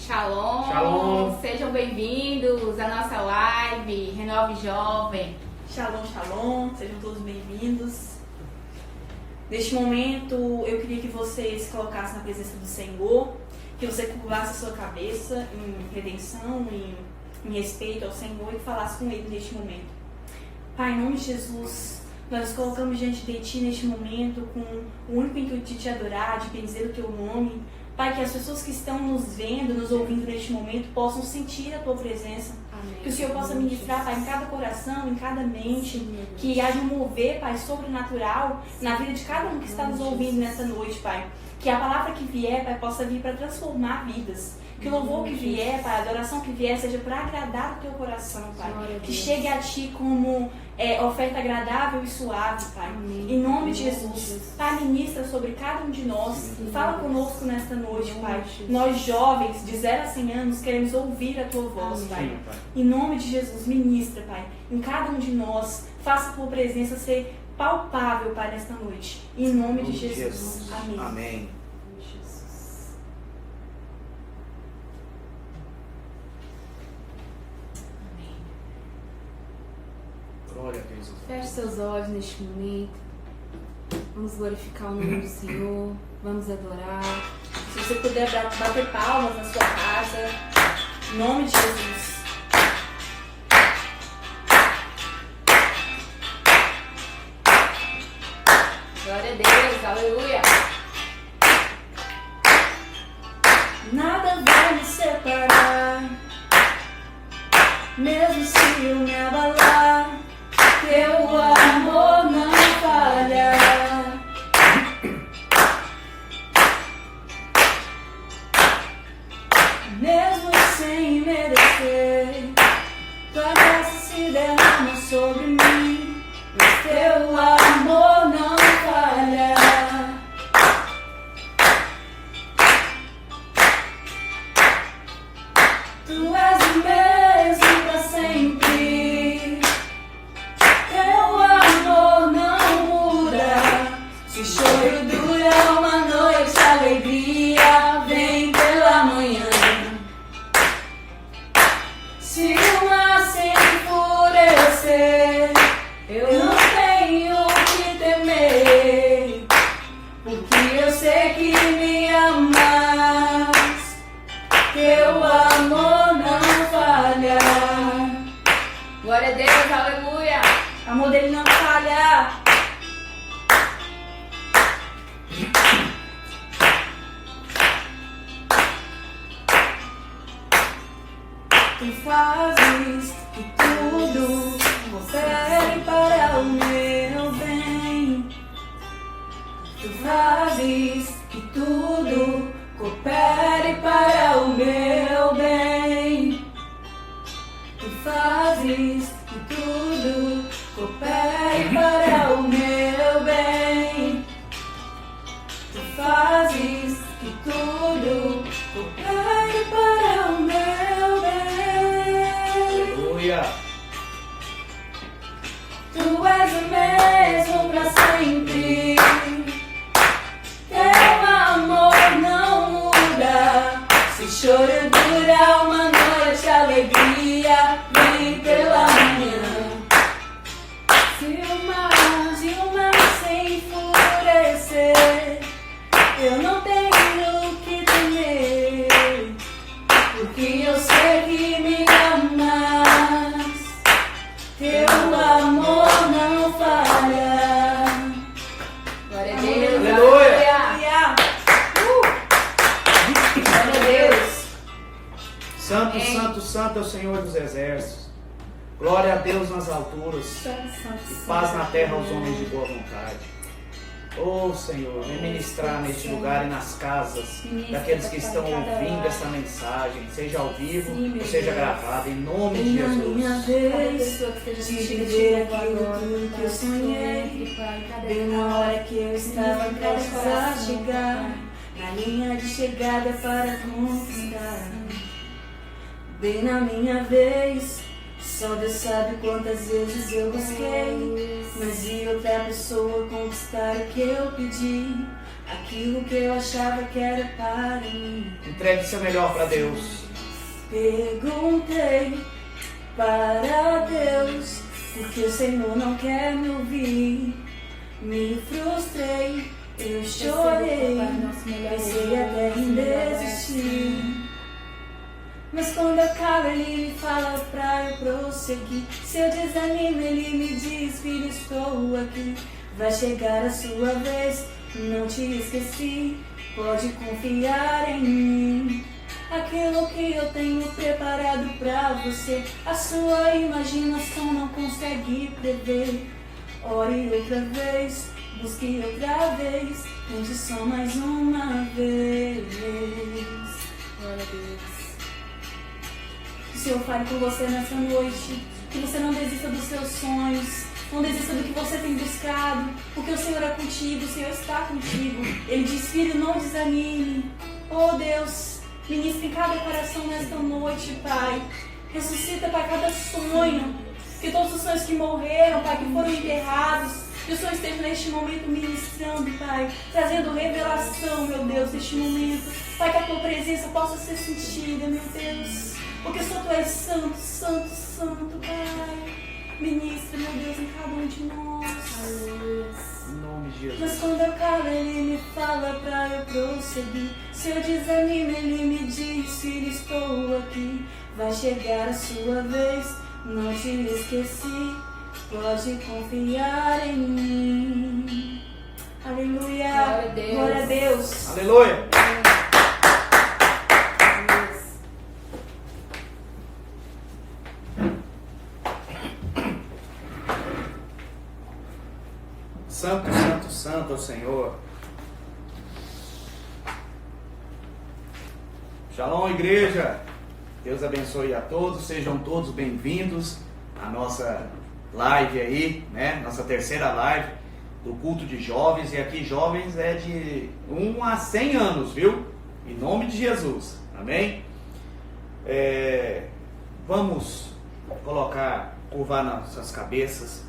Shalom. Shalom. Sejam bem-vindos à nossa live Renove Jovem. Shalom, shalom. Sejam todos bem-vindos. Neste momento, eu queria que você se colocasse na presença do Senhor, que você curvasse a sua cabeça em redenção, em respeito ao Senhor e falasse com Ele neste momento. Pai, em nome de Jesus, nós nos colocamos diante de Ti neste momento com o único intuito de Te adorar, de bendizer o Teu nome. Pai, que as pessoas que estão nos vendo, nos ouvindo neste momento, possam sentir a Tua presença. Amém. Que o Senhor possa ministrar, Pai, em cada coração, em cada mente. Que haja um mover, Pai, sobrenatural na vida de cada um que está nos ouvindo nessa noite, Pai. Que a palavra que vier, Pai, possa vir para transformar vidas. Que o louvor que vier, Pai, a adoração que vier, seja para agradar o Teu coração, Pai. Que chegue a Ti como oferta agradável e suave, Pai. Amém. Em nome de Jesus. Pai, ministra sobre cada um de nós. Fala conosco nesta noite, Pai. Nós jovens, de 0 a 100 anos, queremos ouvir a Tua voz, Pai. Sim, Pai. Em nome de Jesus, ministra, Pai. Em cada um de nós, faça a Tua presença ser palpável, Pai, nesta noite. Em nome de Jesus. Amém. Amém. Glória a Deus. Feche seus olhos neste momento. Vamos glorificar o nome do Senhor. Vamos adorar. Se você puder bater palmas na sua casa, em nome de Jesus. Glória a Deus. Aleluia. Nada vai me separar, mesmo se eu me abalar. Teu amor não falha. Mesmo sem merecer, tua graça se derrama sobre mim. Mas teu amor não falha. Tu és o mesmo para sempre. Teu amor não muda. Se o choro dura uma noite, a alegria vem pela manhã. Se o mar se enfurecer, eu não tenho o que temer, porque eu sei que me amas. Teu amor não falha. Glória a Deus. Aleluia. O amor dele não falha. Tu fazes que tudo coopere para o meu bem. Tu fazes que tudo coopere para o meu bem. Tu fazes que tudo coopere para o meu bem. Tu fazes que tudo coopere para o meu bem. Aleluia. Tu és o mesmo para sempre. Teu amor não muda. Se o choro dura uma noite, a alegria vem pela manhã. Se o mar se enfurecer, eu não tenho o que temer, porque eu sei que me amas. Teu amor não falha. Glória a Deus. Aleluia. Aleluia. Glória a Deus. Santo, Amém. santo, santo é o Senhor dos exércitos. Glória a Deus nas alturas e paz na terra aos homens de boa vontade. Oh Senhor, vem ministrar neste lugar e nas casas daqueles que estão ouvindo essa mensagem, seja ao vivo ou seja gravada, em nome de Na minha Jesus. vez, Que te esteja dizer sentindo aquilo agora, tudo que eu sonhei. Pai, Bem na hora que eu estava prestes a chegar, na linha de chegada para conquistar. Bem na minha vez, só Deus sabe quantas vezes eu busquei, mas vi outra pessoa conquistar o que eu pedi. aquilo que eu achava que era para mim. Entregue seu melhor para Deus. Perguntei para Deus, porque o Senhor não quer me ouvir. Me frustrei, eu chorei, pensei até em desistir. Mas quando eu calo, Ele me fala pra eu prosseguir. Se eu desanimo, Ele me diz: filho, estou aqui. Vai chegar a sua vez, não te esqueci. Pode confiar em mim. Aquilo que eu tenho preparado pra você, a sua imaginação não consegue prever. Ore outra vez, busque outra vez, tente só mais uma vez. Glória a Deus. Que o Senhor fale com você nessa noite, que você não desista dos seus sonhos, não desista do que você tem buscado, porque o Senhor é contigo, o Senhor está contigo. Ele diz: filho, não desanime. Oh Deus, ministra em cada coração nesta noite, Pai. Ressuscita, Pai, cada sonho, que todos os sonhos que morreram, Pai, que foram enterrados, que o Senhor esteja neste momento ministrando, Pai, trazendo revelação, meu Deus, neste momento. Pai, que a Tua presença possa ser sentida, meu Deus, porque só Tu és santo, santo, santo, Pai. Ministra, meu Deus, em cada um de nós. Aleluia. Em nome de Jesus. Mas quando eu calo, Ele me fala pra eu prosseguir. Se eu desanimo, Ele me diz: filho, estou aqui. Vai chegar a sua vez, não te esqueci. Pode confiar em mim. Aleluia. Glória a Deus. Glória a Deus. Aleluia. Santo, santo, santo é o Senhor. Shalom, igreja. Deus abençoe a todos. Sejam todos bem-vindos à nossa live aí, né? Nossa terceira live do culto de jovens. E aqui jovens é de 1 a 100 anos, viu? Em nome de Jesus. Amém? Vamos curvar nossas cabeças,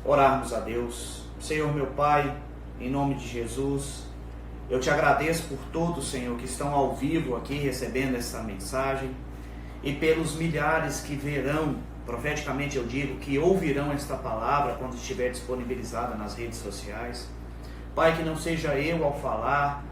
orarmos a Deus. Senhor, meu Pai, em nome de Jesus, eu te agradeço por todos, Senhor, que estão ao vivo aqui recebendo essa mensagem, e pelos milhares que verão, profeticamente eu digo, que ouvirão esta palavra quando estiver disponibilizada nas redes sociais. Pai, que não seja eu ao falar,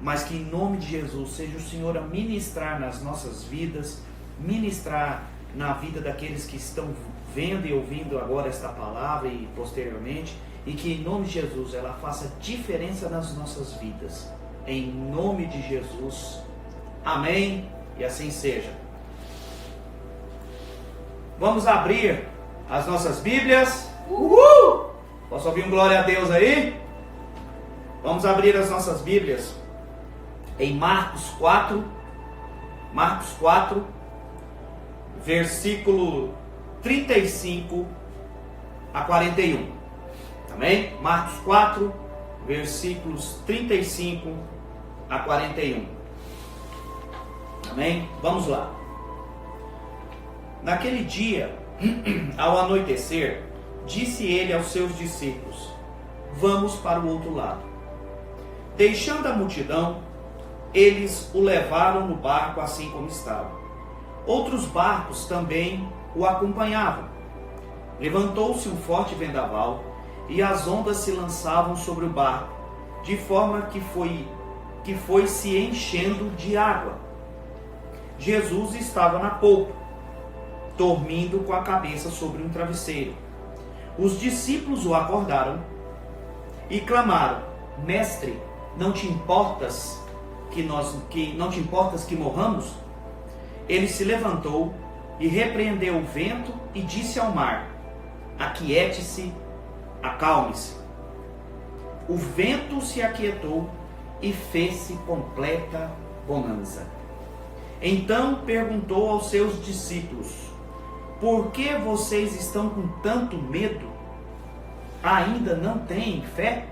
mas que em nome de Jesus seja o Senhor a ministrar nas nossas vidas, ministrar na vida daqueles que estão vendo e ouvindo agora esta palavra e posteriormente, e que em nome de Jesus ela faça diferença nas nossas vidas. Em nome de Jesus. Amém. E assim seja. Vamos abrir as nossas Bíblias. Uhul! Posso ouvir um glória a Deus aí? Vamos abrir as nossas Bíblias em Marcos 4. Marcos 4, versículo 35 a 41. Amém? Marcos 4, versículos 35 a 41. Amém? Vamos lá. Naquele dia, ao anoitecer, disse ele aos seus discípulos: vamos para o outro lado. Deixando a multidão, eles o levaram no barco assim como estava. Outros barcos também o acompanhavam. Levantou-se um forte vendaval, e as ondas se lançavam sobre o barco, de forma que foi se enchendo de água. Jesus estava na polpa, dormindo com a cabeça sobre um travesseiro. Os discípulos o acordaram e clamaram: Mestre, não te importas que morramos? Ele se levantou e repreendeu o vento e disse ao mar: aquiete-se, acalme-se. O vento se aquietou e fez-se completa bonança. Então perguntou aos seus discípulos: por que vocês estão com tanto medo? Ainda não têm fé?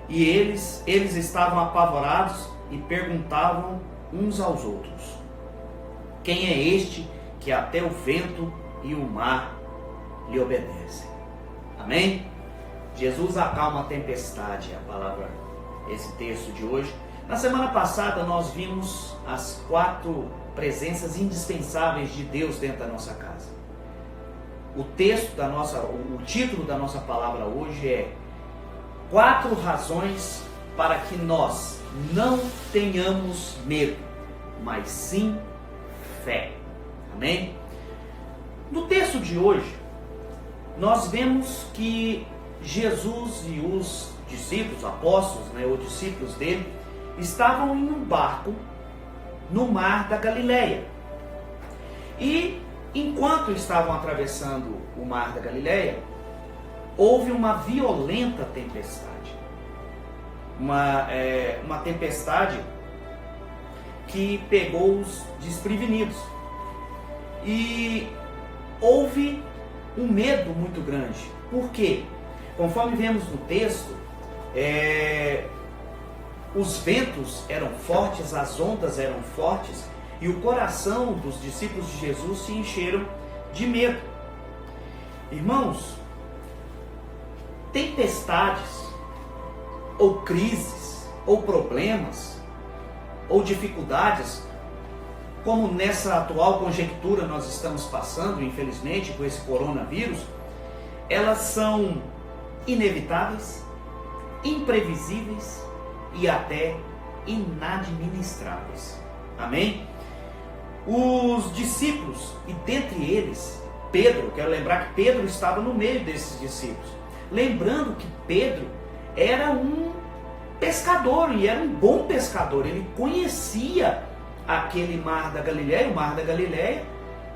E eles estavam apavorados e perguntavam uns aos outros: quem é este que até o vento e o mar lhe obedecem? Amém? Jesus acalma a tempestade, é a palavra, esse texto de hoje. Na semana passada nós vimos as 4 presenças indispensáveis de Deus dentro da nossa casa. O título da nossa palavra hoje é 4 razões para que nós não tenhamos medo, mas sim fé. Amém? No texto de hoje, nós vemos que Jesus e os discípulos, apóstolos, os discípulos dele, estavam em um barco no mar da Galileia. E enquanto estavam atravessando o mar da Galileia, houve uma violenta tempestade. Uma tempestade que pegou os desprevenidos. E houve um medo muito grande. Por quê? Conforme vemos no texto, os ventos eram fortes, as ondas eram fortes, e o coração dos discípulos de Jesus se encheram de medo. Irmãos, tempestades, ou crises, ou problemas, ou dificuldades, como nessa atual conjectura nós estamos passando, infelizmente, com esse coronavírus, elas são inevitáveis, imprevisíveis e até inadministráveis. Amém? Os discípulos, e dentre eles, Pedro, quero lembrar que Pedro estava no meio desses discípulos. Lembrando que Pedro era um pescador, e era um bom pescador. Ele conhecia aquele mar da Galileia, o mar da Galileia,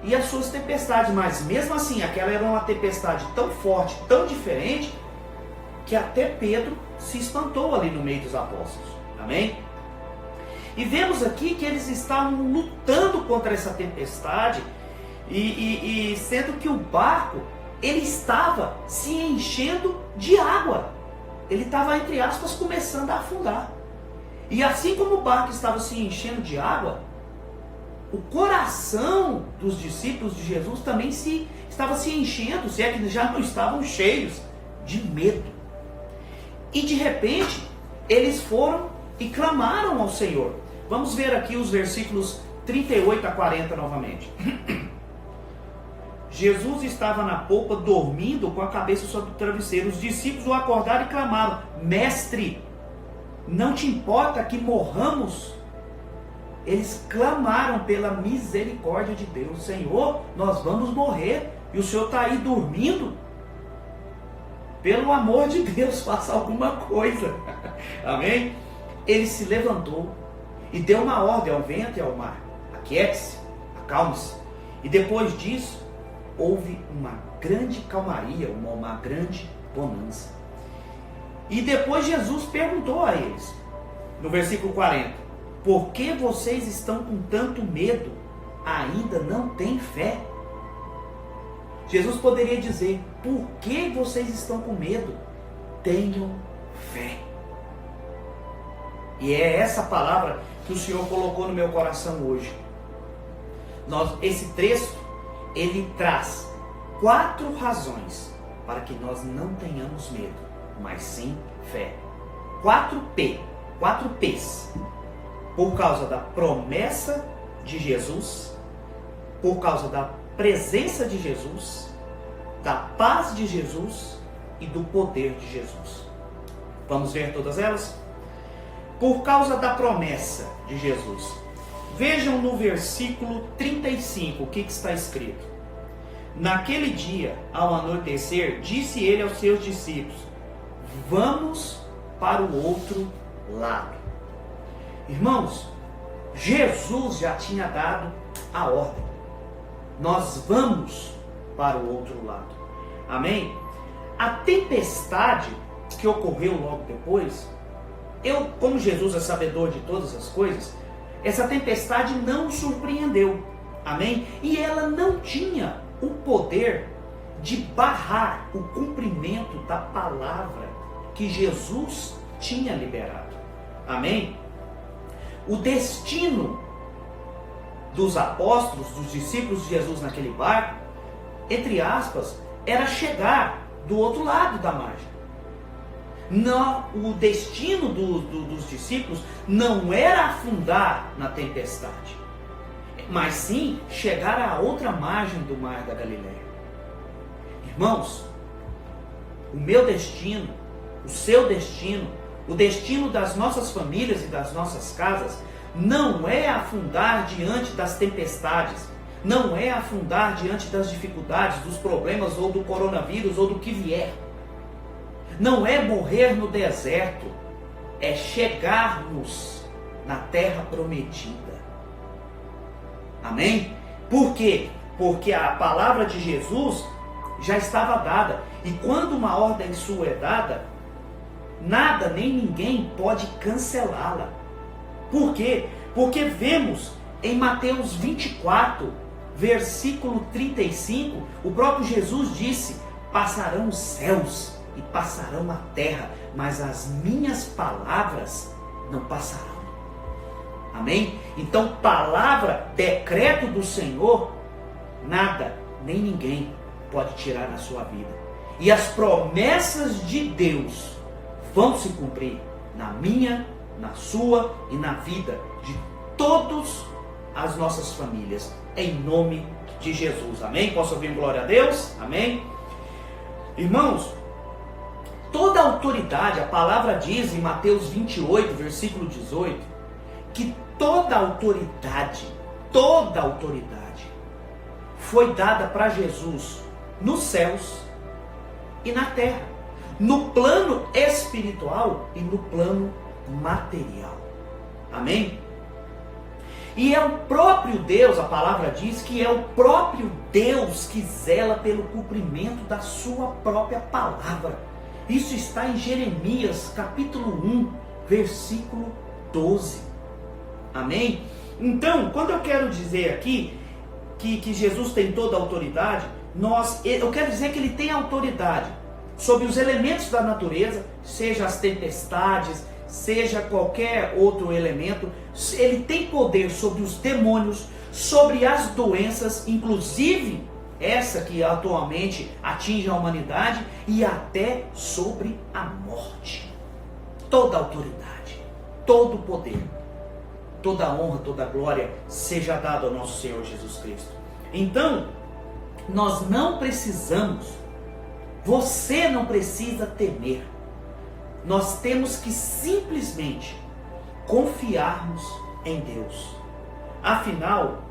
e as suas tempestades. Mas mesmo assim, aquela era uma tempestade tão forte, tão diferente, que até Pedro se espantou ali no meio dos apóstolos. Amém? E vemos aqui que eles estavam lutando contra essa tempestade, e sendo que o barco, ele estava se enchendo de água. Ele estava, entre aspas, começando a afundar. E assim como o barco estava se enchendo de água, o coração dos discípulos de Jesus também estava se enchendo, se é que já não estavam cheios de medo. E de repente, eles foram e clamaram ao Senhor. Vamos ver aqui os versículos 38 a 40 novamente. Jesus estava na polpa dormindo com a cabeça sobre o travesseiro. Os discípulos o acordaram e clamaram: Mestre, não te importa que morramos? Eles clamaram pela misericórdia de Deus. Senhor, nós vamos morrer e o Senhor está aí dormindo? Pelo amor de Deus, faça alguma coisa. Amém? Ele se levantou e deu uma ordem ao vento e ao mar: aquiete-se, acalme-se. E depois disso, houve uma grande calmaria, uma grande bonança. E depois Jesus perguntou a eles, no versículo 40, por que vocês estão com tanto medo? Ainda não têm fé? Jesus poderia dizer, por que vocês estão com medo? Tenham fé. E é essa palavra que o Senhor colocou no meu coração hoje. Esse texto, ele traz 4 razões para que nós não tenhamos medo, mas sim fé. 4 P's. Por causa da promessa de Jesus, por causa da presença de Jesus, da paz de Jesus e do poder de Jesus. Vamos ver todas elas? Por causa da promessa de Jesus. Vejam no versículo 35 o que está escrito. Naquele dia, ao anoitecer, disse ele aos seus discípulos: vamos para o outro lado. Irmãos, Jesus já tinha dado a ordem. Nós vamos para o outro lado. Amém? A tempestade que ocorreu logo depois, como Jesus é sabedor de todas as coisas, essa tempestade não o surpreendeu. Amém? E ela não tinha o poder de barrar o cumprimento da palavra que Jesus tinha liberado. Amém? O destino dos apóstolos, dos discípulos de Jesus naquele barco, entre aspas, era chegar do outro lado da margem. Não, o destino dos discípulos não era afundar na tempestade, mas sim chegar à outra margem do mar da Galileia. Irmãos, o meu destino, o seu destino, o destino das nossas famílias e das nossas casas não é afundar diante das tempestades, não é afundar diante das dificuldades, dos problemas ou do coronavírus ou do que vier. Não é morrer no deserto, é chegarmos na terra prometida. Amém? Por quê? Porque a palavra de Jesus já estava dada. E quando uma ordem sua é dada, nada nem ninguém pode cancelá-la. Por quê? Porque vemos em Mateus 24, versículo 35, o próprio Jesus disse: passarão os céus e passarão a terra, mas as minhas palavras não passarão. Amém? Então, palavra, decreto do Senhor, nada, nem ninguém pode tirar na sua vida. E as promessas de Deus vão se cumprir na minha, na sua e na vida de todas as nossas famílias, em nome de Jesus. Amém? Posso ouvir glória a Deus? Amém? Irmãos, toda autoridade, a palavra diz em Mateus 28, versículo 18, que toda autoridade foi dada para Jesus nos céus e na terra, no plano espiritual e no plano material. Amém? E é o próprio Deus, a palavra diz que é o próprio Deus que zela pelo cumprimento da sua própria palavra. Isso está em Jeremias capítulo 1, versículo 12. Amém? Então, quando eu quero dizer aqui que Jesus tem toda a autoridade, eu quero dizer que ele tem autoridade sobre os elementos da natureza, seja as tempestades, seja qualquer outro elemento. Ele tem poder sobre os demônios, sobre as doenças, inclusive essa que atualmente atinge a humanidade, e até sobre a morte. Toda a autoridade, todo o poder, toda a honra, toda a glória seja dada ao nosso Senhor Jesus Cristo. Então, nós não precisamos, você não precisa temer. Nós temos que simplesmente confiarmos em Deus. Afinal,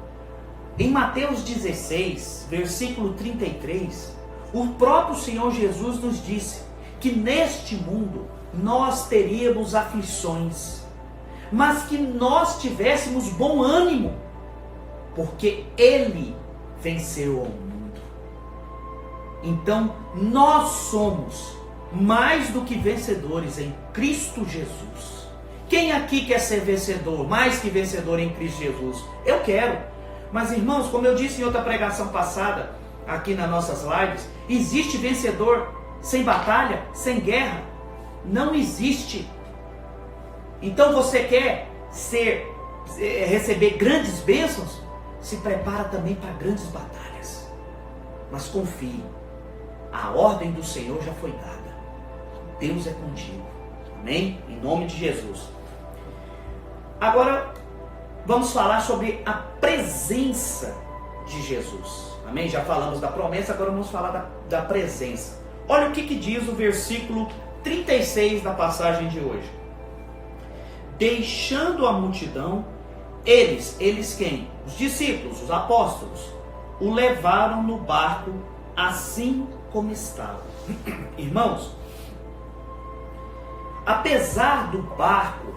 em Mateus 16, versículo 33, o próprio Senhor Jesus nos disse que neste mundo nós teríamos aflições, mas que nós tivéssemos bom ânimo, porque Ele venceu ao mundo. Então, nós somos mais do que vencedores em Cristo Jesus. Quem aqui quer ser vencedor, mais que vencedor em Cristo Jesus? Eu quero. Mas, irmãos, como eu disse em outra pregação passada, aqui nas nossas lives, existe vencedor sem batalha, sem guerra? Não existe. Então você quer receber grandes bênçãos? Se prepara também para grandes batalhas. Mas confie, a ordem do Senhor já foi dada. Deus é contigo. Amém? Em nome de Jesus. Agora, vamos falar sobre a presença de Jesus. Amém? Já falamos da promessa, agora vamos falar da presença. Olha o que diz o versículo 36 da passagem de hoje. Deixando a multidão, eles quem? Os discípulos, os apóstolos, o levaram no barco assim como estava. Irmãos, apesar do barco,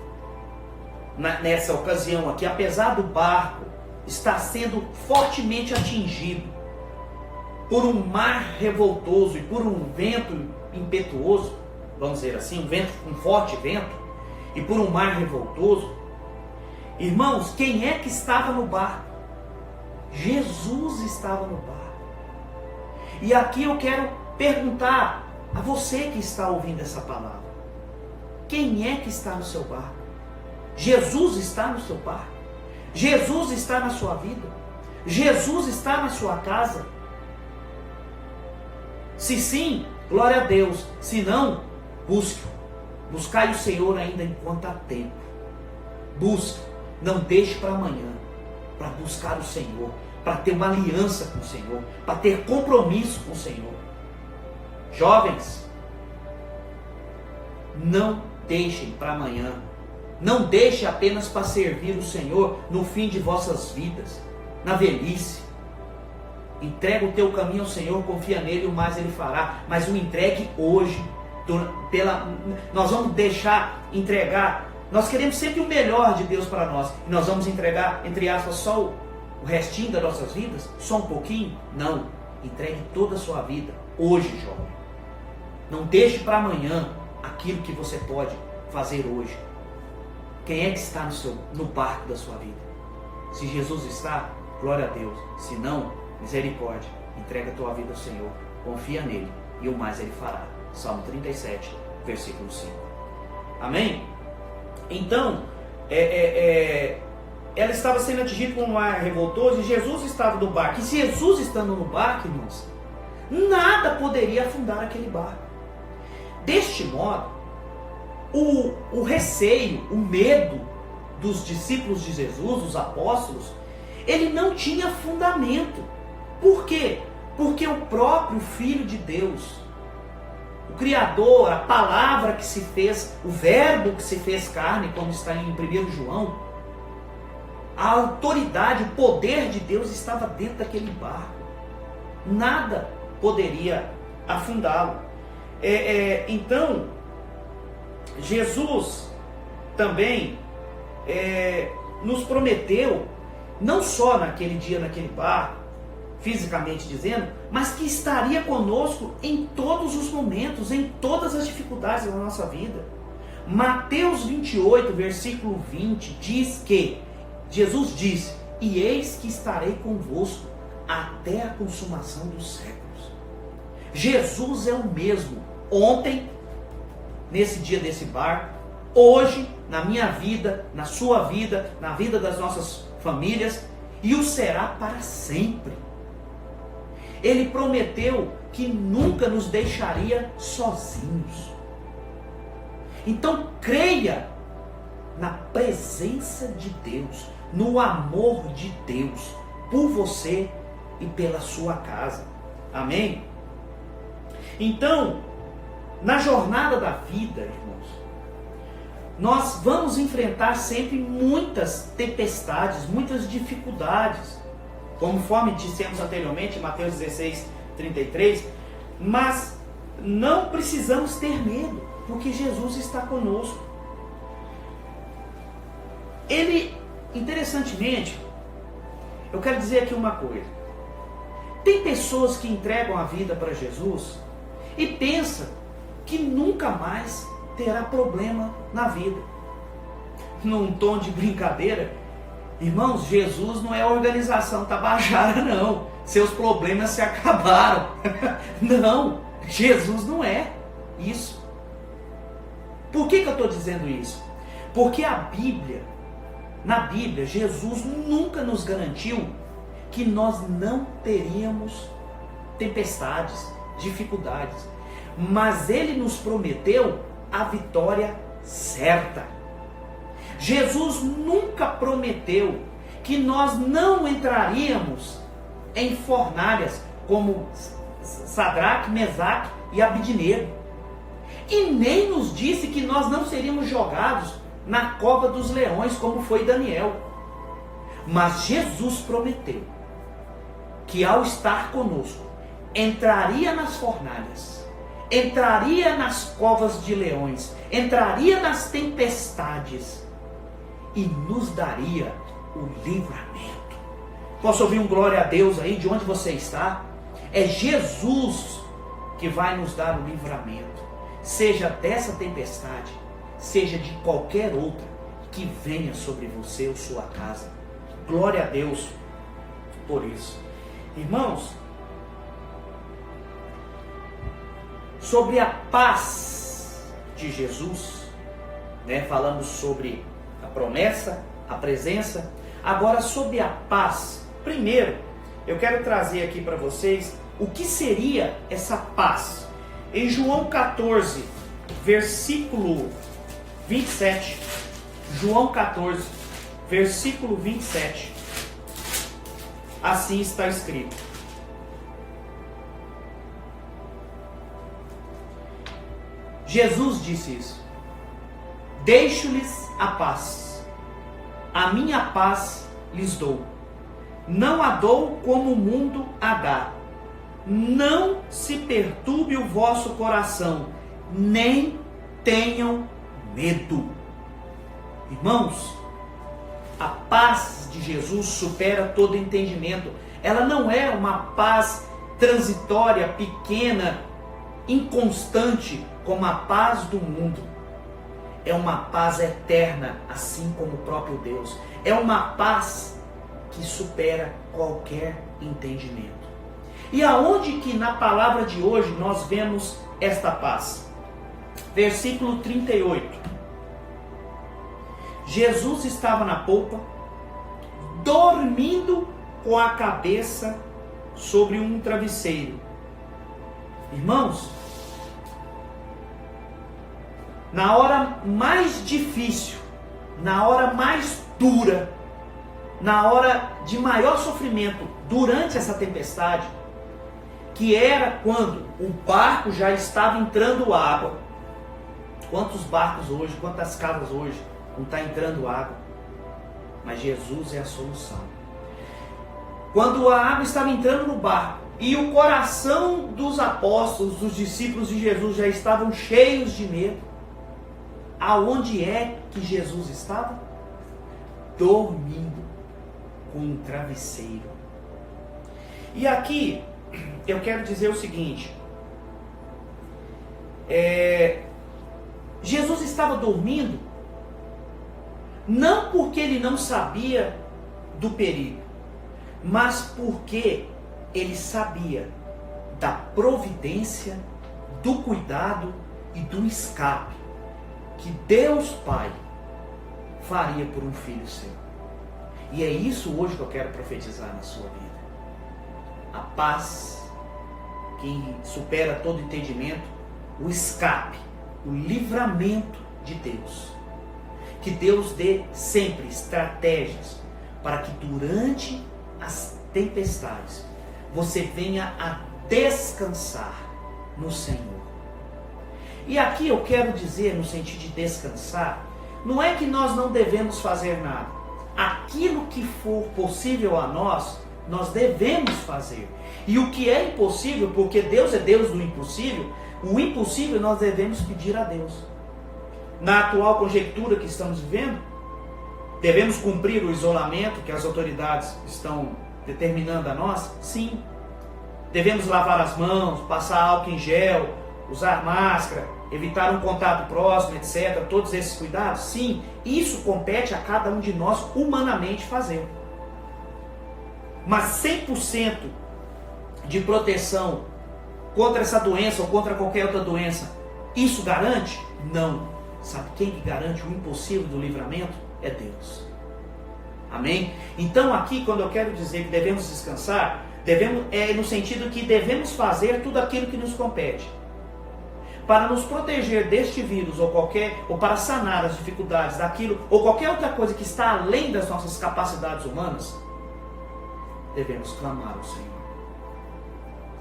nessa ocasião aqui, apesar do barco estar sendo fortemente atingido por um mar revoltoso e por um vento impetuoso, vamos dizer assim, um forte vento, e por um mar revoltoso, irmãos, quem é que estava no barco? Jesus estava no barco. E aqui eu quero perguntar a você que está ouvindo essa palavra: quem é que está no seu barco? Jesus está no seu barco? Jesus está na sua vida? Jesus está na sua casa? Se sim, glória a Deus. Se não, busque-o. Buscai o Senhor ainda enquanto há tempo. Busca, não deixe para amanhã, para buscar o Senhor, para ter uma aliança com o Senhor, para ter compromisso com o Senhor. Jovens, não deixem para amanhã. Não deixe apenas para servir o Senhor no fim de vossas vidas, na velhice. Entrega o teu caminho ao Senhor, confia nele e o mais ele fará. Mas o entregue hoje. Nós vamos entregar. Nós queremos sempre o melhor de Deus para nós. E nós vamos entregar, entre aspas, só o restinho das nossas vidas? Só um pouquinho? Não. Entregue toda a sua vida hoje, jovem. Não deixe para amanhã aquilo que você pode fazer hoje. Quem é que está no barco da sua vida? Se Jesus está, glória a Deus. Se não, misericórdia. Entrega a tua vida ao Senhor. Confia nele e o mais ele fará. Salmo 37, versículo 5. Amém? Então, ela estava sendo atingida por um ar revoltoso e Jesus estava no barco. E se Jesus estando no barco, irmãos, nada poderia afundar aquele barco. Deste modo, o receio, o medo dos discípulos de Jesus, os apóstolos, ele não tinha fundamento. Por quê? Porque o próprio Filho de Deus, o Criador, a palavra que se fez, o verbo que se fez carne, como está em 1 João, a autoridade, o poder de Deus estava dentro daquele barco. Nada poderia afundá-lo. Então, Jesus também nos prometeu, não só naquele dia, naquele barco, fisicamente dizendo, mas que estaria conosco em todos os momentos, em todas as dificuldades da nossa vida. Mateus 28, versículo 20, diz que Jesus disse: e eis que estarei convosco até a consumação dos séculos. Jesus é o mesmo ontem, nesse dia desse barco, hoje, na minha vida, na sua vida, na vida das nossas famílias, e o será para sempre. Ele prometeu que nunca nos deixaria sozinhos. Então creia na presença de Deus, no amor de Deus, por você e pela sua casa. Amém? Então, na jornada da vida, irmãos, nós vamos enfrentar sempre muitas tempestades, muitas dificuldades, conforme dissemos anteriormente, Mateus 16, 33, mas não precisamos ter medo, porque Jesus está conosco. Interessantemente, eu quero dizer aqui uma coisa. Tem pessoas que entregam a vida para Jesus e pensam que nunca mais terá problema na vida. Num tom de brincadeira, irmãos, Jesus não é a organização Tabajara, não. Seus problemas se acabaram. Não, Jesus não é isso. Por que eu estou dizendo isso? Porque na Bíblia, Jesus nunca nos garantiu que nós não teríamos tempestades, dificuldades. Mas Ele nos prometeu a vitória certa. Jesus nunca prometeu que nós não entraríamos em fornalhas como Sadraque, Mesaque e Abidnego. E nem nos disse que nós não seríamos jogados na cova dos leões, como foi Daniel. Mas Jesus prometeu que ao estar conosco, entraria nas fornalhas, entraria nas covas de leões, entraria nas tempestades e nos daria o livramento. Posso ouvir um glória a Deus aí, de onde você está? É Jesus que vai nos dar o livramento, seja dessa tempestade, seja de qualquer outra que venha sobre você ou sua casa. Glória a Deus por isso. Irmãos, sobre a paz de Jesus, falamos sobre a promessa, a presença, agora sobre a paz. Primeiro, eu quero trazer aqui para vocês o que seria essa paz. Em João 14, versículo 27. João 14, versículo 27. Assim está escrito: Jesus disse isso: deixo-lhes a paz, a minha paz lhes dou, não a dou como o mundo a dá. Não se perturbe o vosso coração, nem tenham medo. Irmãos, a paz de Jesus supera todo entendimento. Ela não é uma paz transitória, pequena, inconstante, como a paz do mundo. É uma paz eterna, assim como o próprio Deus. É uma paz que supera qualquer entendimento. E aonde que na palavra de hoje nós vemos esta paz? Versículo 38. Jesus estava na polpa, dormindo com a cabeça sobre um travesseiro. Irmãos, na hora mais difícil, na hora mais dura, na hora de maior sofrimento, durante essa tempestade, que era quando o barco já estava entrando água. Quantos barcos hoje, quantas casas hoje não está entrando água? Mas Jesus é a solução. Quando a água estava entrando no barco e o coração dos apóstolos, dos discípulos de Jesus já estavam cheios de medo, aonde é que Jesus estava? Dormindo com um travesseiro. E aqui eu quero dizer o seguinte: Jesus estava dormindo não porque ele não sabia do perigo, mas porque ele sabia da providência, do cuidado e do escape que Deus Pai faria por um filho seu. E é isso hoje que eu quero profetizar na sua vida. A paz que supera todo entendimento, o escape, o livramento de Deus. Que Deus dê sempre estratégias para que durante as tempestades você venha a descansar no Senhor. E aqui eu quero dizer, no sentido de descansar, não é que nós não devemos fazer nada. Aquilo que for possível a nós, nós devemos fazer. E o que é impossível, porque Deus é Deus do impossível, o impossível nós devemos pedir a Deus. Na atual conjectura que estamos vivendo, devemos cumprir o isolamento que as autoridades estão determinando a nós? Sim. Devemos lavar as mãos, passar álcool em gel, usar máscara, evitar um contato próximo, etc. Todos esses cuidados? Sim. Isso compete a cada um de nós humanamente fazer. Mas 100% de proteção contra essa doença ou contra qualquer outra doença, isso garante? Não. Sabe quem que garante o impossível do livramento? É Deus. Amém? Então aqui, quando eu quero dizer que devemos descansar, é no sentido que devemos fazer tudo aquilo que nos compete. Para nos proteger deste vírus ou para sanar as dificuldades daquilo ou qualquer outra coisa que está além das nossas capacidades humanas, devemos clamar ao Senhor.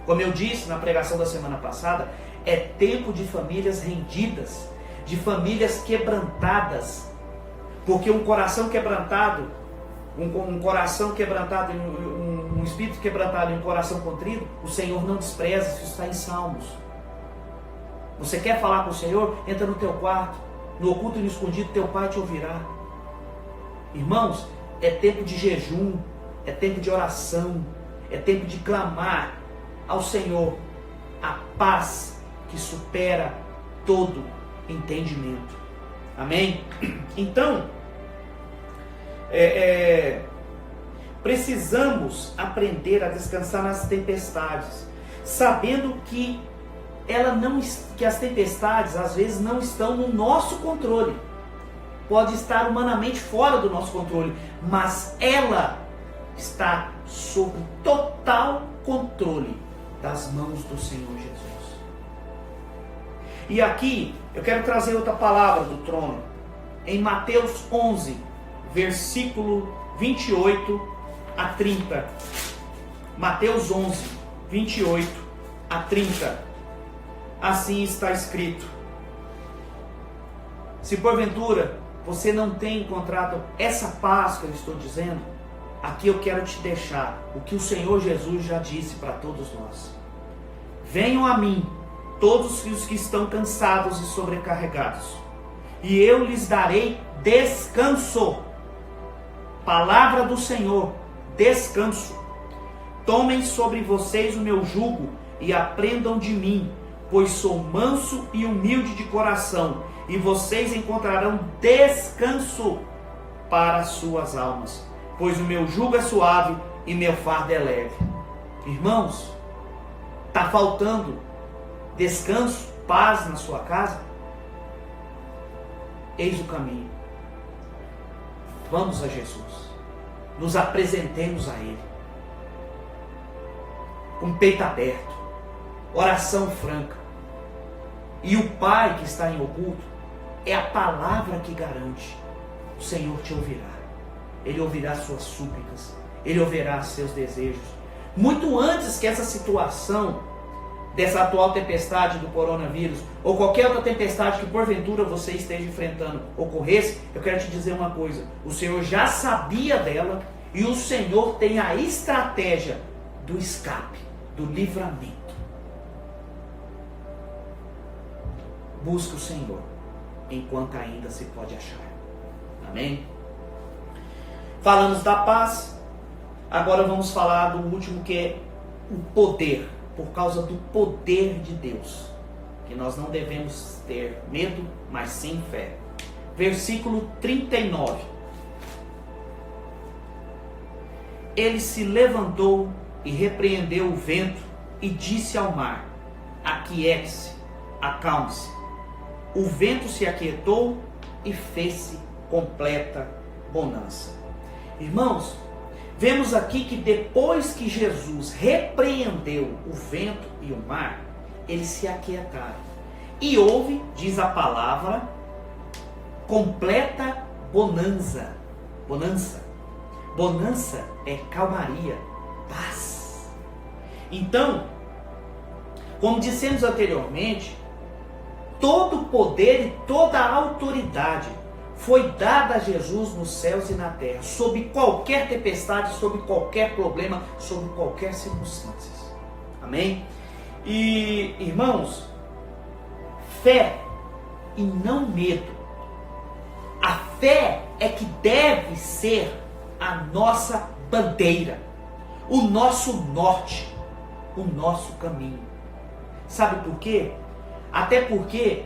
Como eu disse na pregação da semana passada, é tempo de famílias rendidas, de famílias quebrantadas, porque um coração quebrantado, um espírito quebrantado e um coração contrito, o Senhor não despreza. Isso está em Salmos. Você quer falar com o Senhor? Entra no teu quarto, no oculto e no escondido, teu Pai te ouvirá. Irmãos, é tempo de jejum, é tempo de oração, é tempo de clamar ao Senhor a paz que supera todo entendimento. Amém? Então, precisamos aprender a descansar nas tempestades, sabendo que as tempestades às vezes não estão no nosso controle. Pode estar humanamente fora do nosso controle, mas ela está sob total controle das mãos do Senhor Jesus. E aqui eu quero trazer outra palavra do trono. Em Mateus 11, versículo 28 a 30. Mateus 11, 28 a 30. Assim está escrito: se porventura você não tem encontrado essa paz que eu estou dizendo, aqui eu quero te deixar o que o Senhor Jesus já disse para todos nós. Venham a mim, todos os que estão cansados e sobrecarregados, e eu lhes darei descanso. Palavra do Senhor, descanso. Tomem sobre vocês o meu jugo e aprendam de mim, pois sou manso e humilde de coração, e vocês encontrarão descanso para as suas almas, pois o meu jugo é suave e meu fardo é leve. Irmãos, está faltando descanso, paz na sua casa? Eis o caminho. Vamos a Jesus. Nos apresentemos a Ele. Com o peito aberto. Oração franca. E o Pai que está em oculto é a palavra que garante. O Senhor te ouvirá. Ele ouvirá suas súplicas. Ele ouvirá seus desejos. Muito antes que essa situação, dessa atual tempestade do coronavírus, ou qualquer outra tempestade que porventura você esteja enfrentando, ocorresse, eu quero te dizer uma coisa. O Senhor já sabia dela e o Senhor tem a estratégia do escape, do livramento. Busque o Senhor enquanto ainda se pode achar. Amém? Falamos da paz. Agora vamos falar do último, que é o poder. Por causa do poder de Deus, que nós não devemos ter medo, mas sim fé. Versículo 39. Ele se levantou e repreendeu o vento e disse ao mar: aquiete-se, acalme-se. O vento se aquietou e fez-se completa bonança. Irmãos, vemos aqui que depois que Jesus repreendeu o vento e o mar, eles se aquietaram. E houve, diz a palavra, completa bonança. Bonança é calmaria, paz. Então, como dissemos anteriormente, todo o poder e toda a autoridade foi dada a Jesus nos céus e na terra, sob qualquer tempestade, sob qualquer problema, sob qualquer circunstância. Amém? E, irmãos, fé e não medo. A fé é que deve ser a nossa bandeira, o nosso norte, o nosso caminho. Sabe por quê? Até porque,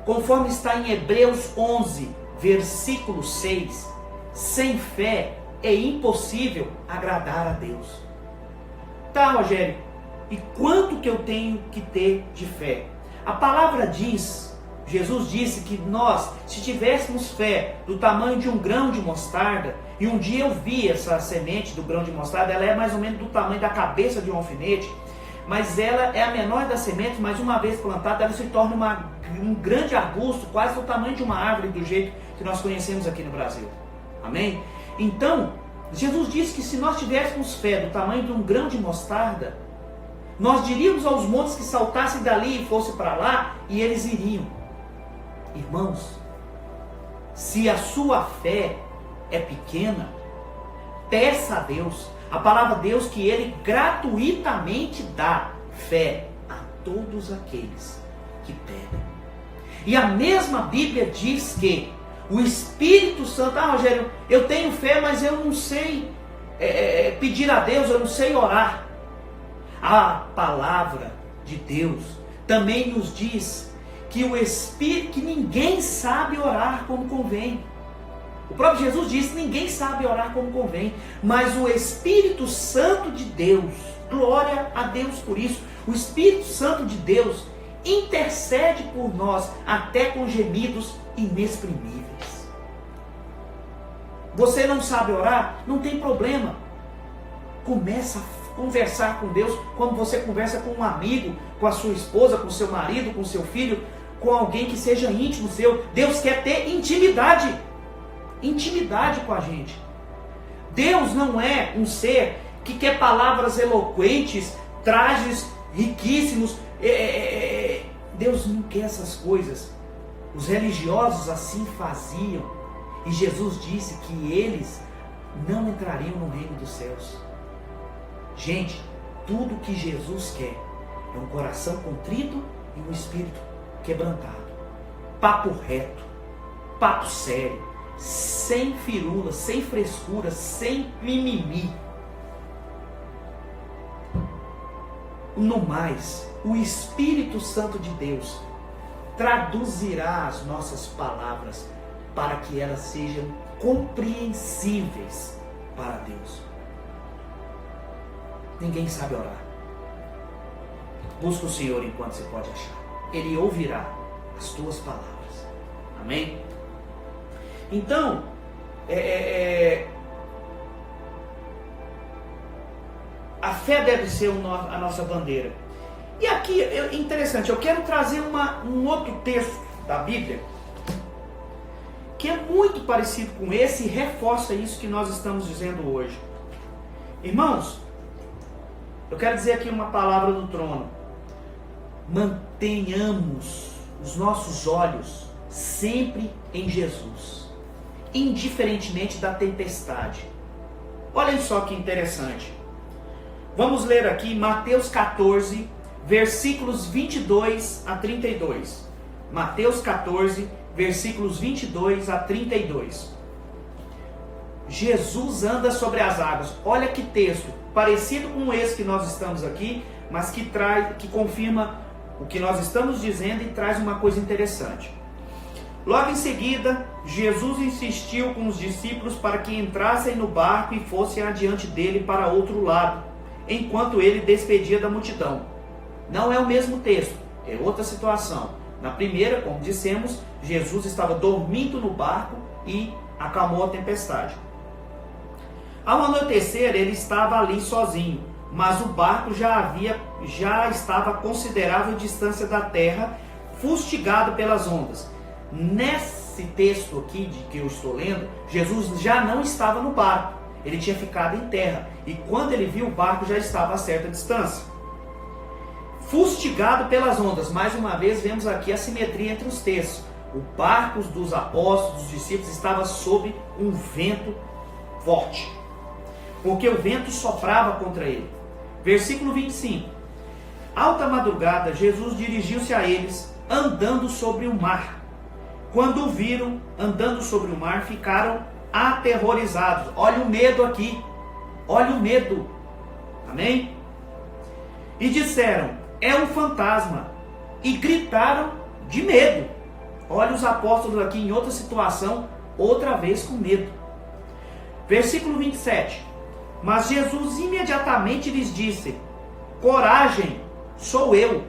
conforme está em Hebreus 11, versículo 6, sem fé é impossível agradar a Deus. Tá, Rogério, e quanto que eu tenho que ter de fé? A palavra diz, Jesus disse que nós, se tivéssemos fé do tamanho de um grão de mostarda, e um dia eu vi essa semente do grão de mostarda, ela é mais ou menos do tamanho da cabeça de um alfinete, mas ela é a menor das sementes, mas uma vez plantada, ela se torna um grande arbusto, quase do tamanho de uma árvore, do jeito que nós conhecemos aqui no Brasil. Amém? Então, Jesus disse que se nós tivéssemos fé do tamanho de um grão de mostarda, nós diríamos aos montes que saltassem dali e fossem para lá, e eles iriam. Irmãos, se a sua fé é pequena, peça a Deus. A palavra de Deus que Ele gratuitamente dá fé a todos aqueles que pedem. E a mesma Bíblia diz que o Espírito Santo... Ah, Rogério, eu tenho fé, mas eu não sei pedir a Deus, eu não sei orar. A palavra de Deus também nos diz que o Espírito, que ninguém sabe orar como convém. O próprio Jesus disse, ninguém sabe orar como convém, mas o Espírito Santo de Deus, glória a Deus por isso, o Espírito Santo de Deus intercede por nós até com gemidos inexprimíveis. Você não sabe orar? Não tem problema. Começa a conversar com Deus como você conversa com um amigo, com a sua esposa, com o seu marido, com o seu filho. com alguém que seja íntimo seu. Deus quer ter intimidade. Intimidade com a gente. Deus não é um ser que quer palavras eloquentes, trajes riquíssimos. Deus não quer essas coisas. Os religiosos assim faziam. E Jesus disse que eles não entrariam no reino dos céus. Gente, tudo que Jesus quer é um coração contrito e um espírito quebrantado. Papo reto, papo sério, sem firula, sem frescura, sem mimimi. No mais, o Espírito Santo de Deus traduzirá as nossas palavras para que elas sejam compreensíveis para Deus. Ninguém sabe orar. Busca o Senhor enquanto você pode achar. Ele ouvirá as tuas palavras. Amém? Então, a fé deve ser a nossa bandeira. E aqui, interessante, eu quero trazer um outro texto da Bíblia que é muito parecido com esse e reforça isso que nós estamos dizendo hoje. Irmãos, eu quero dizer aqui uma palavra do trono. Mantenhamos os nossos olhos sempre em Jesus, indiferentemente da tempestade. Olhem só que interessante. Vamos ler aqui Mateus 14, versículos 22 a 32. Mateus 14, versículos 22 a 32. Jesus anda sobre as águas. Olha que texto, parecido com esse que nós estamos aqui, mas que confirma o que nós estamos dizendo e traz uma coisa interessante. Logo em seguida, Jesus insistiu com os discípulos para que entrassem no barco e fossem adiante dele para outro lado, enquanto ele despedia da multidão. Não é o mesmo texto, é outra situação. Na primeira, como dissemos, Jesus estava dormindo no barco e acalmou a tempestade. Ao anoitecer, ele estava ali sozinho, mas o barco já estava a considerável distância da terra, fustigado pelas ondas. Nesse texto aqui que eu estou lendo, Jesus já não estava no barco, ele tinha ficado em terra, e quando ele viu, o barco já estava a certa distância. Fustigado pelas ondas, mais uma vez vemos aqui a simetria entre os textos. O barco dos apóstolos, dos discípulos, estava sob um vento forte, porque o vento soprava contra ele. Versículo 25. Alta madrugada, Jesus dirigiu-se a eles, andando sobre o mar. Quando o viram andando sobre o mar, ficaram aterrorizados. Olha o medo aqui. Olha o medo. Amém? E disseram: é um fantasma. E gritaram de medo. Olha os apóstolos aqui em outra situação, outra vez com medo. Versículo 27. Mas Jesus imediatamente lhes disse: coragem, sou eu.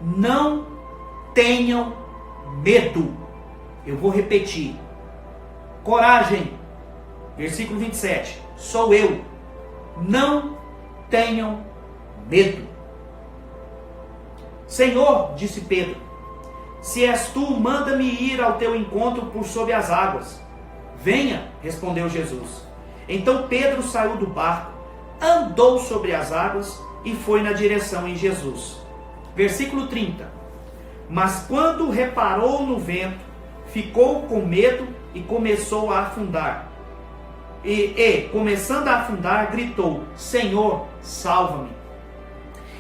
Não tenham medo. Eu vou repetir. Coragem. Versículo 27. Sou eu. Não tenham medo. Senhor, disse Pedro, se és tu, manda-me ir ao teu encontro por sobre as águas. Venha, respondeu Jesus. Então Pedro saiu do barco, andou sobre as águas e foi na direção em Jesus. Versículo 30. Mas quando reparou no vento, ficou com medo e começou a afundar. E começando a afundar, gritou: Senhor, salva-me.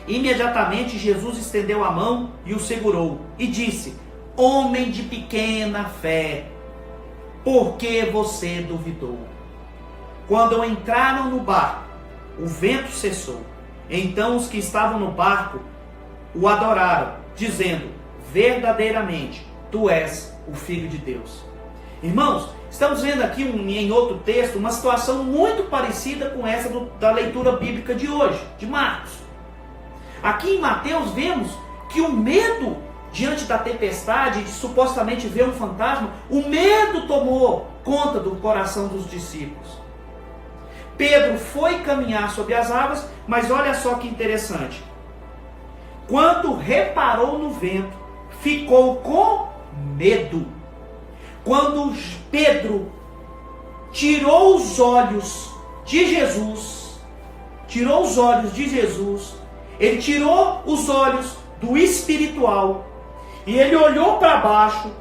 Imediatamente Jesus estendeu a mão e o segurou e disse: homem de pequena fé, por que você duvidou? Quando entraram no barco, o vento cessou. Então os que estavam no barco o adoraram, dizendo: verdadeiramente, tu és o Filho de Deus. Irmãos, estamos vendo aqui em outro texto uma situação muito parecida com essa da leitura bíblica de hoje, de Marcos. Aqui em Mateus vemos que o medo diante da tempestade, de supostamente ver um fantasma, o medo tomou conta do coração dos discípulos. Pedro foi caminhar sobre as águas, mas olha só que interessante. Quando reparou no vento, ficou com medo. Quando Pedro tirou os olhos de Jesus, ele tirou os olhos do espiritual e ele olhou para baixo.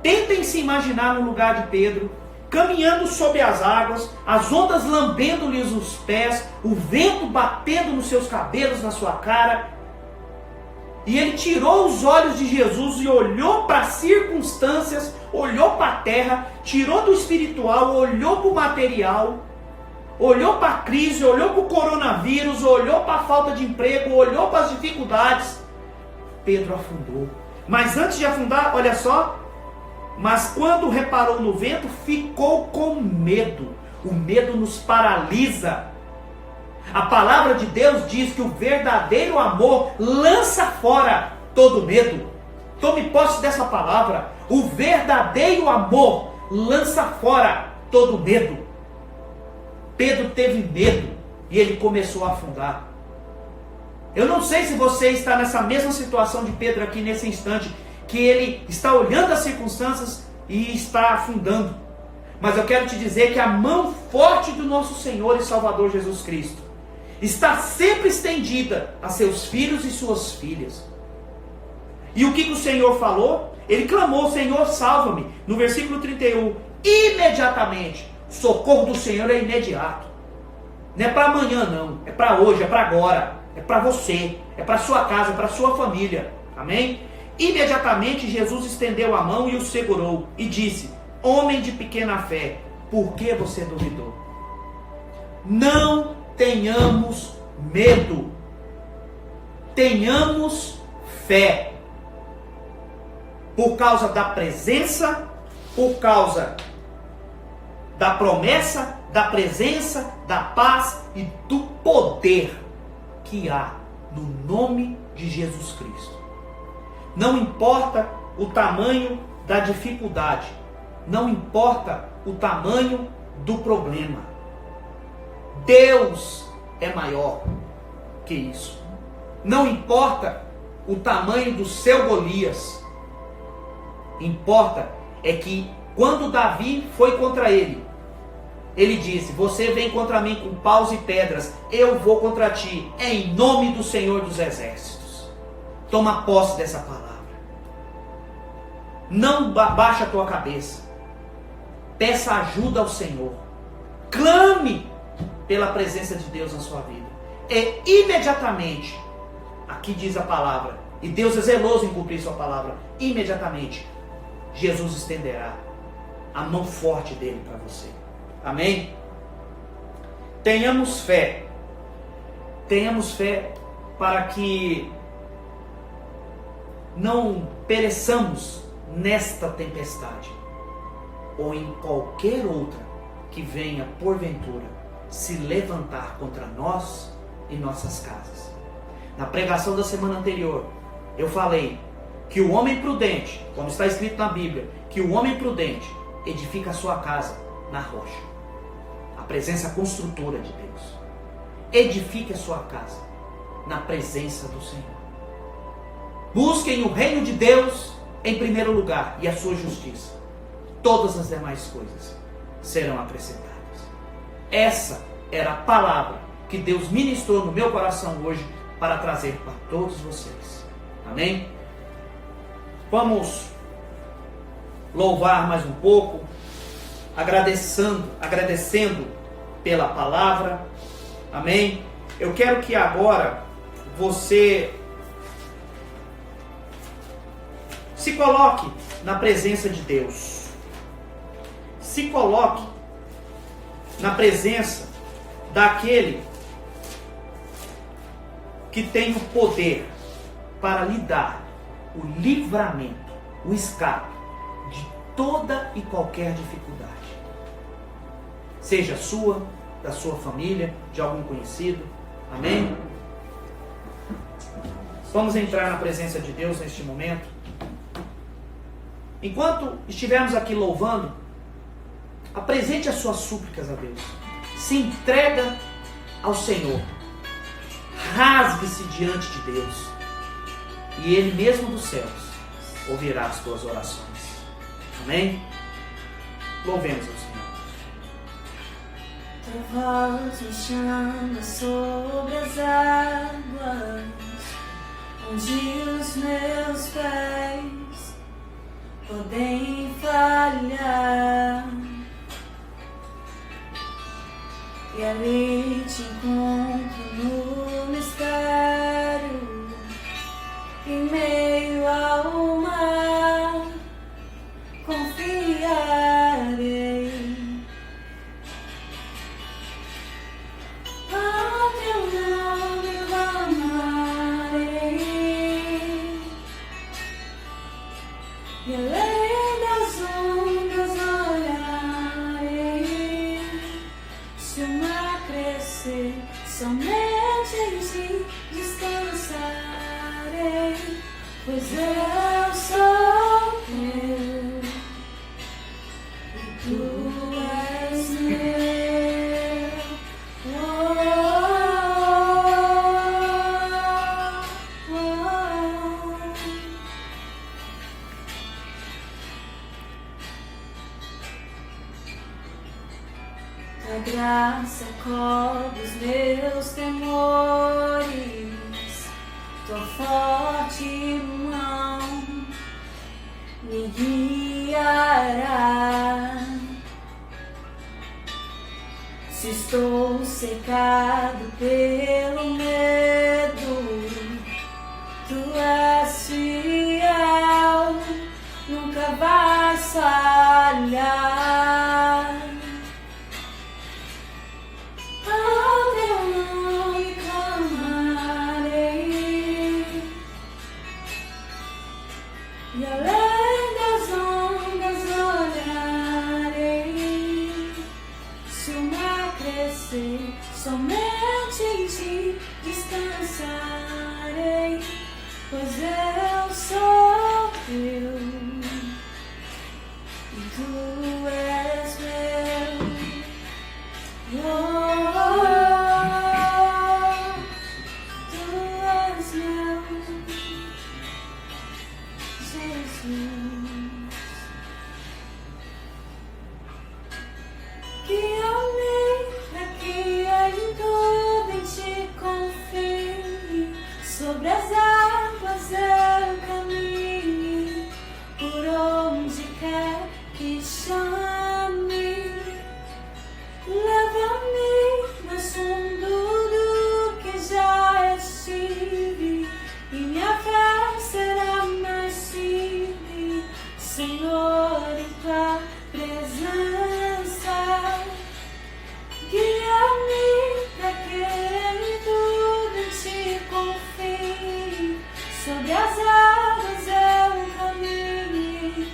Tentem se imaginar no lugar de Pedro, caminhando sobre as águas, as ondas lambendo-lhes os pés, o vento batendo nos seus cabelos, na sua cara. E ele tirou os olhos de Jesus e olhou para as circunstâncias, olhou para a terra, tirou do espiritual, olhou para o material, olhou para a crise, olhou para o coronavírus, olhou para a falta de emprego, olhou para as dificuldades. Pedro afundou. Mas antes de afundar, olha só, mas quando reparou no vento, ficou com medo. O medo nos paralisa. A palavra de Deus diz que o verdadeiro amor lança fora todo medo. Tome posse dessa palavra. O verdadeiro amor lança fora todo medo. Pedro teve medo e ele começou a afundar. Eu não sei se você está nessa mesma situação de Pedro aqui nesse instante, que ele está olhando as circunstâncias e está afundando. Mas eu quero te dizer que a mão forte do nosso Senhor e Salvador Jesus Cristo está sempre estendida a seus filhos e suas filhas. E o que o Senhor falou? Ele clamou: Senhor, salva-me. No versículo 31, imediatamente. O socorro do Senhor é imediato. Não é para amanhã não, é para hoje, é para agora. É para você, é para sua casa, é para sua família. Amém? Imediatamente Jesus estendeu a mão e o segurou e disse: homem de pequena fé, por que você duvidou? Não tenhamos medo. Tenhamos fé. Por causa da presença, por causa da promessa, da presença, da paz e do poder que há no nome de Jesus Cristo. Não importa o tamanho da dificuldade, não importa o tamanho do problema. Deus é maior que isso. Não importa o tamanho do seu Golias. Importa é que quando Davi foi contra ele, ele disse: você vem contra mim com paus e pedras, eu vou contra ti, em nome do Senhor dos Exércitos. Toma posse dessa palavra. Não baixa a tua cabeça. Peça ajuda ao Senhor. Clame pela presença de Deus na sua vida. É imediatamente, aqui diz a palavra, e Deus é zeloso em cumprir sua palavra, imediatamente Jesus estenderá a mão forte dele para você. Amém? Tenhamos fé. Tenhamos fé para que não pereçamos nesta tempestade ou em qualquer outra que venha porventura se levantar contra nós e nossas casas. Na pregação da semana anterior, eu falei que o homem prudente, como está escrito na Bíblia, que o homem prudente edifica a sua casa na rocha. A presença construtora de Deus. Edifique a sua casa na presença do Senhor. Busquem o reino de Deus em primeiro lugar e a sua justiça. Todas as demais coisas serão acrescentadas. Essa era a palavra que Deus ministrou no meu coração hoje para trazer para todos vocês. Amém? Vamos louvar mais um pouco, agradecendo pela palavra. Amém? Eu quero que agora você se coloque na presença de Deus. Se coloque na presença daquele que tem o poder para lhe dar o livramento, o escape de toda e qualquer dificuldade. Seja sua, da sua família, de algum conhecido. Amém? Vamos entrar na presença de Deus neste momento. Enquanto estivermos aqui louvando, apresente as suas súplicas a Deus. Se entrega ao Senhor. Rasgue-se diante de Deus. E Ele mesmo dos céus ouvirá as tuas orações. Amém? Louvemos ao Senhor. Tua voz me chama sobre as águas, onde os meus pés podem falhar, e ali te encontro no mistério, em meio ao mar, confiarei. Ao teu nome clamarei, e além das ondas olharei. Se o mar crescer, somente em ti descansarei, pois eu sou teu e tu és meu. A graça cobre os meus temores, tua forte mão me guiará. Se estou cercado pelo medo, tu és fiel, nunca vais falhar. Ao teu nome clamarei, e além das ondas olharei. Se o mar crescer, somente em ti descansarei, pois eu sou teu e tu és meu. Tu és meu, Jesus. Guia-me aqui em tudo, em ti confio. Sobre as águas eu caminho, por onde quer que chame. Leva-me mais fundo do que já estive, e minha fé será mais firme, Senhor, em tua presença. Guia-me pra que em tudo em ti confie. Sobre as águas eu caminho,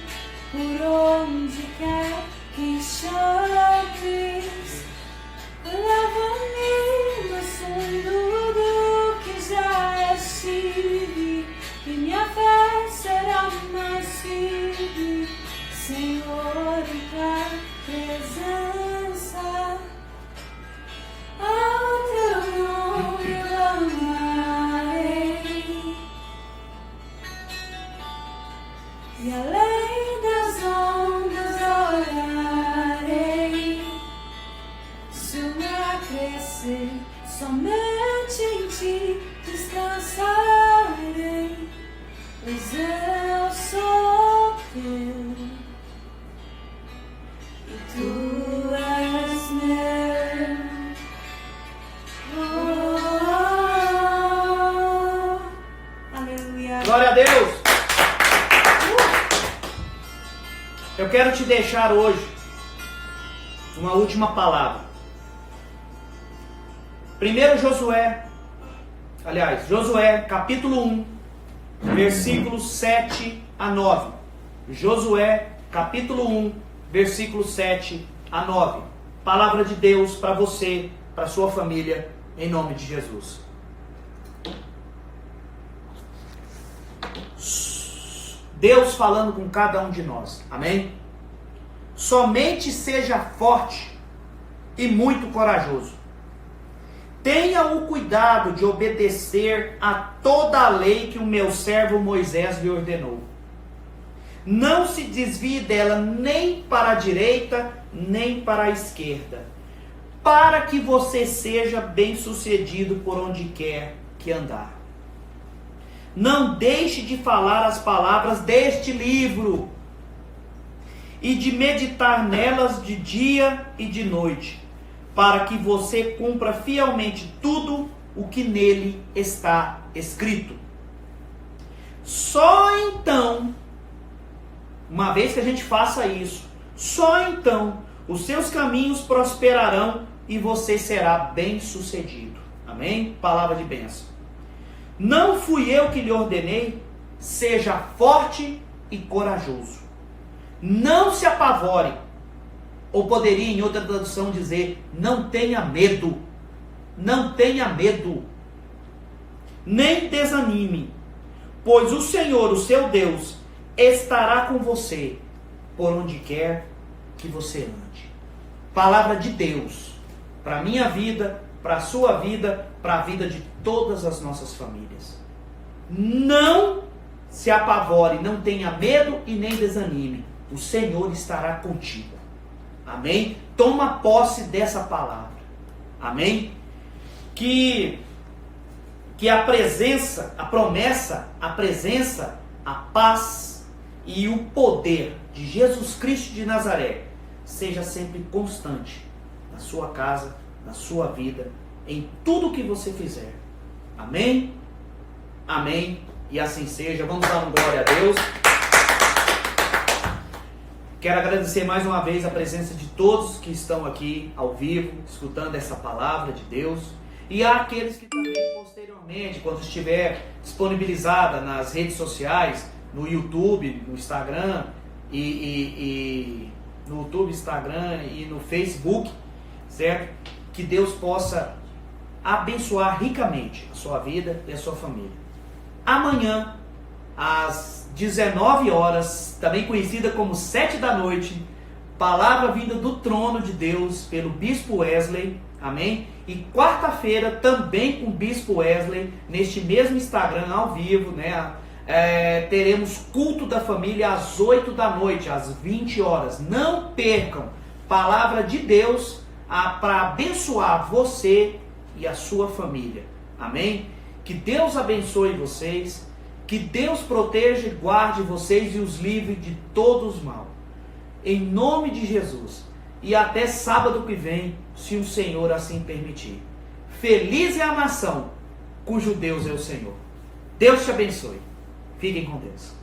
por onde quer que chames. Leva-me mais fundo do que já estive, e minha fé será mais firme, Senhor, em tua presença. Ao teu nome clamarei, e além das ondas olharei. Se o mar crescer, somente em ti descansarei, pois eu sou teu e tu és meu. Aleluia. Glória a Deus! Eu quero te deixar hoje uma última palavra. 1 Josué capítulo 1, versículos 7 a 9. Josué capítulo 1, versículos 7 a 9. Palavra de Deus para você, para sua família, em nome de Jesus. Deus falando com cada um de nós, amém? Somente seja forte e muito corajoso. Tenha o cuidado de obedecer a toda a lei que o meu servo Moisés lhe ordenou. Não se desvie dela nem para a direita, nem para a esquerda, para que você seja bem-sucedido por onde quer que andar. Não deixe de falar as palavras deste livro e de meditar nelas de dia e de noite, para que você cumpra fielmente tudo o que nele está escrito. Só então, uma vez que a gente faça isso, só então os seus caminhos prosperarão e você será bem-sucedido. Amém? Palavra de bênção. Não fui eu que lhe ordenei, seja forte e corajoso. Não se apavore. Ou poderia em outra tradução dizer, não tenha medo. Não tenha medo. Nem desanime, pois o Senhor, o seu Deus, estará com você por onde quer que você ande. Palavra de Deus para a minha vida, para a sua vida, para a vida de todas as nossas famílias. Não se apavore, não tenha medo e nem desanime. O Senhor estará contigo. Amém? Toma posse dessa palavra. Amém? Que a presença, a promessa, a presença, a paz e o poder de Jesus Cristo de Nazaré seja sempre constante na sua casa, na sua vida, em tudo que você fizer. Amém? Amém. E assim seja. Vamos dar uma glória a Deus. Quero agradecer mais uma vez a presença de todos que estão aqui ao vivo, escutando essa palavra de Deus. E aqueles que também posteriormente, quando estiver disponibilizada nas redes sociais, no YouTube, no Instagram no YouTube, Instagram e no Facebook, certo? Que Deus possa abençoar ricamente a sua vida e a sua família. Amanhã, às 19 horas, também conhecida como 7 da noite, palavra vinda do trono de Deus pelo Bispo Wesley, amém? E quarta-feira também com o Bispo Wesley, neste mesmo Instagram ao vivo, né? Teremos culto da família às 8 da noite, às 20 horas. Não percam, palavra de Deus para abençoar você e a sua família, amém? Que Deus abençoe vocês, que Deus proteja e guarde vocês e os livre de todos os mal, em nome de Jesus. E até sábado que vem, se o Senhor assim permitir. Feliz é a nação cujo Deus é o Senhor. Deus te abençoe. Fiquem com Deus.